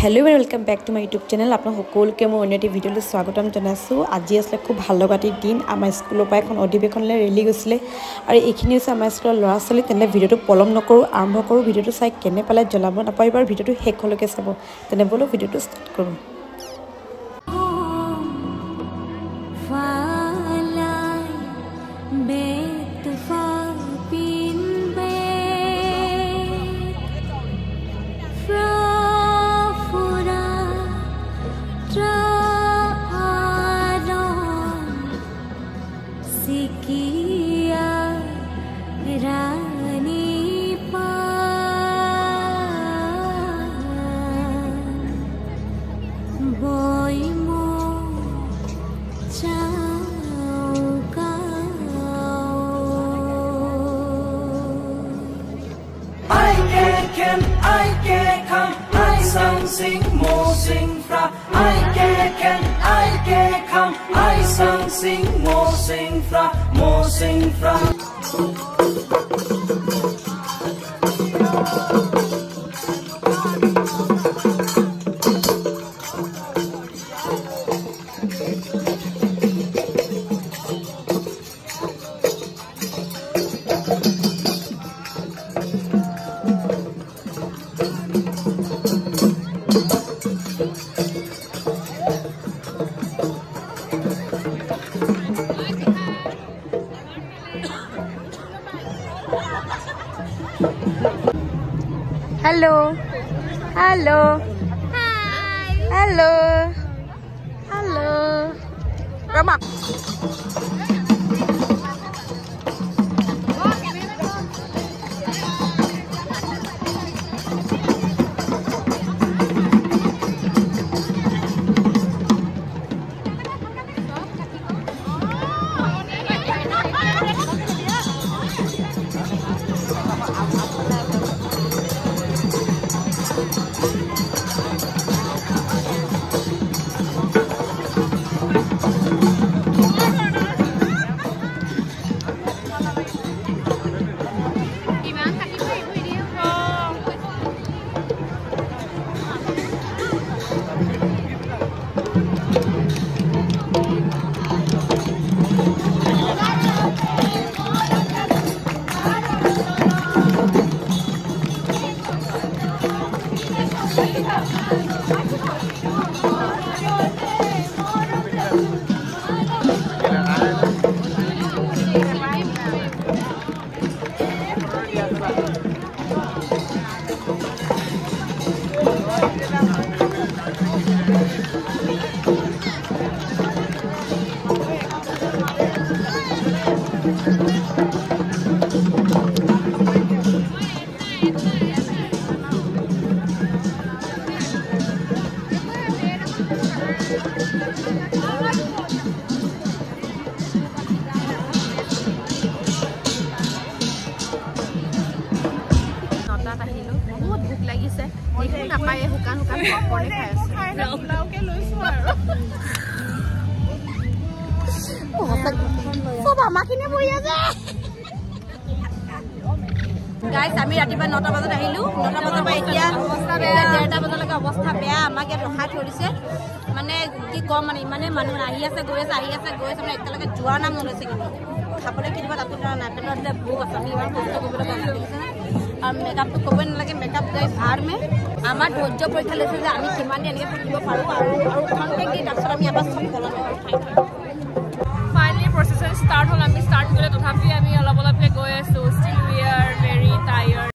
Hello welcome back to my YouTube channel आपन সকলকে মই অন্যটি ভিডিওলৈ স্বাগতম জনাইছো। আজি আসলে খুব ভাল লগাটি দিন আমাৰ স্কুলৰ পৰা এখন অধিৱেশনলৈ ৰেলি গৈছিলে আৰু এইখিনি হৈছে আমাৰ স্কুলৰ ল'ৰা ছোৱালী। তেনে ভিডিওটো পলম নকৰো, আৰম্ভ কৰো। ভিডিওটো চাই কেনে পালে জনাব নাপাইবাৰ, ভিডিওটো শেষলৈকে চাব। তেনে বলো ভিডিওটো ষ্টাৰ্ট কৰো। Sing mo sing fra I can come I sing mo sing fra Hello. Hello. Hi. Hello. Hello. Come on. बहुत भूख लगी से देखो ना पाए हुकान हुकान पॉपकॉर्न खाए लाओ के लइसो आरो सब আমাকিনে বই আছে গাইস আমি ৰাতিপুৱা 9টা বজাত আহিলো 9টা বজাৰ পৰা এতিয়া অৱস্থা বেয়া 1:30 বজালৈকে অৱস্থা বেয়া আমাক ৰখাই থৰিছে মানে কি কম মানে ইমানে মানুহ আহি আছে গৈ আছে মানে একেলগে যোৱা নাম নলৈছে কিন্তু খাবলৈ কিবা তাতো না পেটত ভোক আছে আমি ইমান কষ্ট কৰিবলৈ আছে আৰ মেকআপ তো কবই নালাগে মেকআপ গাই ভাৰ মে আমাৰ ধৈৰ্য পৰীক্ষা লৈছে যে আমি কিমান দিন এনেকৈ থাকিব পাৰো আৰু কন্টেক্ট দি তাৰপিছত আমি আবাৰ সব কলম ফাইনালি প্ৰসেছন ষ্টাৰ্ট হ'ল আমি ষ্টাৰ্ট কৰিলে তথাপি আমি অলপ গৈ আছো still we are very tired